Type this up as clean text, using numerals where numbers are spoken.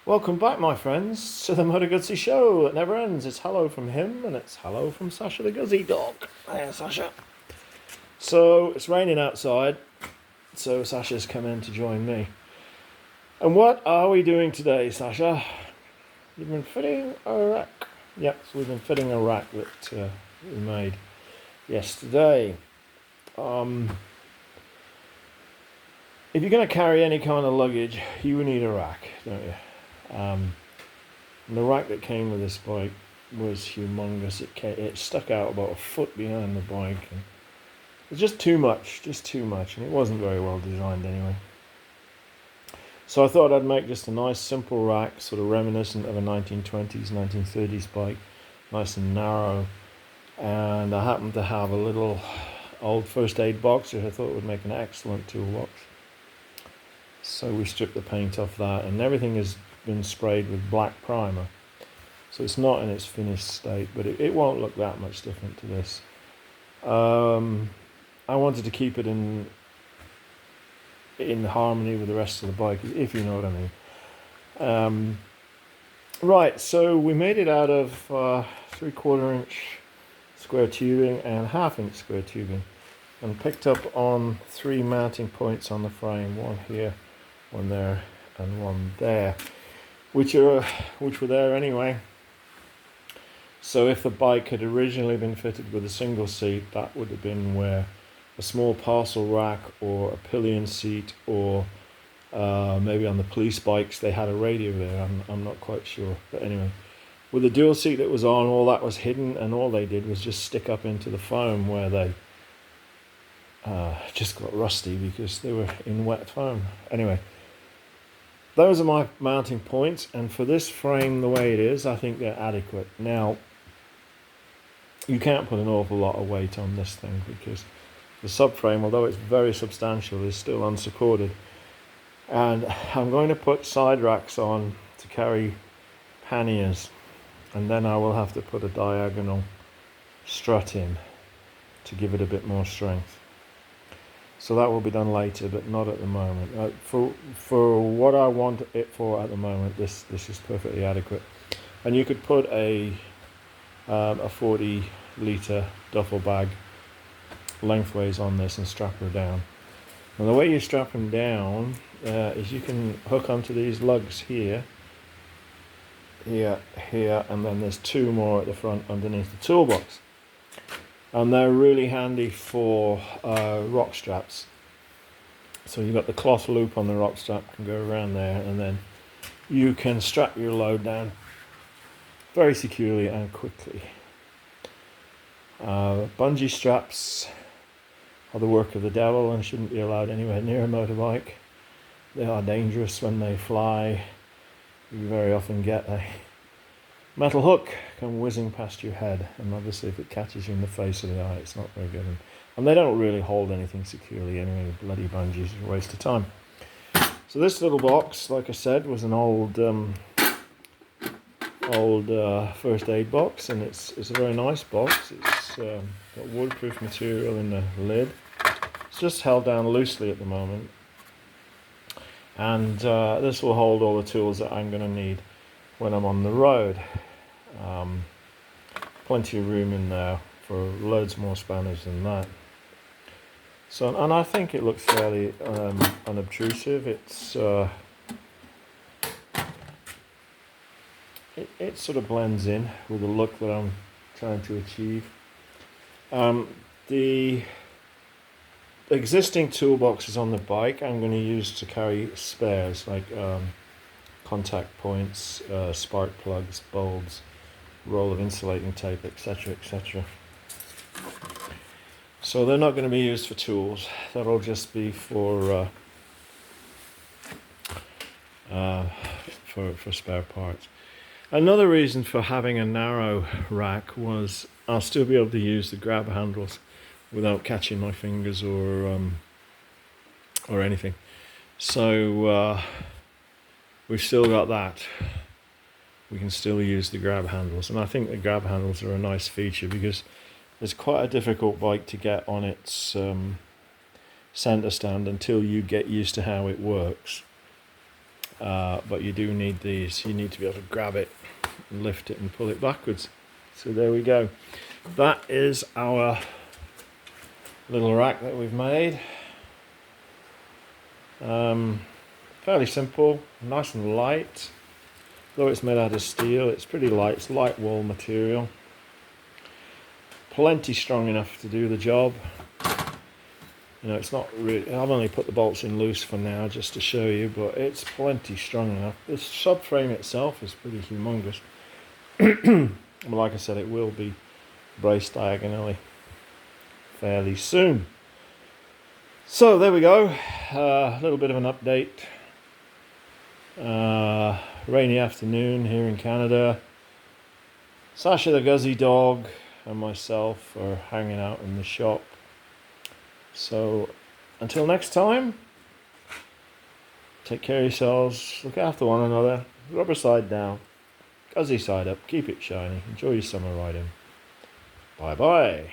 Welcome back, my friends, to the Moto Guzzi show that never ends. It's hello from him, and it's hello from Sasha the Guzzi dog. Hiya, Sasha. So, it's raining outside, so Sasha's come in to join me. And what are we doing today, Sasha? You've been fitting a rack. Yep, so we've been fitting a rack that we made yesterday. If you're going to carry any kind of luggage, you need a rack, don't you? And the rack that came with this bike was humongous. It stuck out about a foot behind the bike. And it was just too much, and it wasn't very well designed anyway. So I thought I'd make just a nice simple rack, sort of reminiscent of a 1920s, 1930s bike, nice and narrow. And I happened to have a little old first aid box which I thought would make an excellent toolbox. So we stripped the paint off that, and everything has been sprayed with black primer. So it's not in its finished state, but it won't look that much different to this. I wanted to keep it in harmony with the rest of the bike, if you know what I mean. Right, so we made it out of 3/4 inch square tubing and 1/2 inch square tubing, and picked up on 3 mounting points on the frame, one here, one there, and one there, which were there anyway. So if the bike had originally been fitted with a single seat, that would have been where a small parcel rack or a pillion seat, or maybe on the police bikes they had a radio there, I'm not quite sure. But anyway, with the dual seat that was on, all that was hidden, and all they did was just stick up into the foam where they just got rusty because they were in wet foam. Anyway, those are my mounting points, and for this frame the way it is, I think they're adequate. Now, you can't put an awful lot of weight on this thing because the subframe, although it's very substantial, is still unsupported. And I'm going to put side racks on to carry panniers, and then I will have to put a diagonal strut in to give it a bit more strength. So that will be done later, but not at the moment. For what I want it for at the moment, this is perfectly adequate. And you could put a 40-litre duffel bag lengthways on this and strap her down. And the way you strap them down is you can hook onto these lugs here, and then there's 2 more at the front underneath the toolbox. And they're really handy for rock straps. So you've got the cloth loop on the rock strap, can go around there, and then you can strap your load down very securely and quickly. Bungee straps are the work of the devil and shouldn't be allowed anywhere near a motorbike. They are dangerous when they fly. You very often get a metal hook come whizzing past your head, and obviously if it catches you in the face or the eye, it's not very good. And they don't really hold anything securely anyway. Bloody bungees are a waste of time. So this little box, like I said, was an old first aid box, and it's a very nice box. It's got waterproof material in the lid. It's just held down loosely at the moment, and this will hold all the tools that I'm going to need when I'm on the road. Plenty of room in there for loads more spanners than that. So, and I think it looks fairly unobtrusive. It sort of blends in with the look that I'm trying to achieve. The existing toolboxes on the bike I'm going to use to carry spares, like contact points, spark plugs, bulbs, roll of insulating tape, etc., etc. So they're not going to be used for tools. That'll just be for spare parts. Another reason for having a narrow rack was I'll still be able to use the grab handles without catching my fingers or anything. So we've still got that. We can still use the grab handles, and I think the grab handles are a nice feature because it's quite a difficult bike to get on its center stand until you get used to how it works. but you do need these. You need to be able to grab it and lift it and pull it backwards. So there we go. That is our little rack that we've made. Fairly simple, nice and light. Though it's made out of steel, it's pretty light. It's light wall material. Plenty strong enough to do the job. You know, it's not really, I've only put the bolts in loose for now just to show you, but it's plenty strong enough. This subframe itself is pretty humongous. But like I said, it will be braced diagonally fairly soon. So there we go, a little bit of an update. Rainy afternoon here in Canada. Sasha the Guzzi dog and myself are hanging out in the shop. So until next time, take care of yourselves, look after one another, rubber side down, Guzzi side up, keep it shiny, enjoy your summer riding. Bye bye.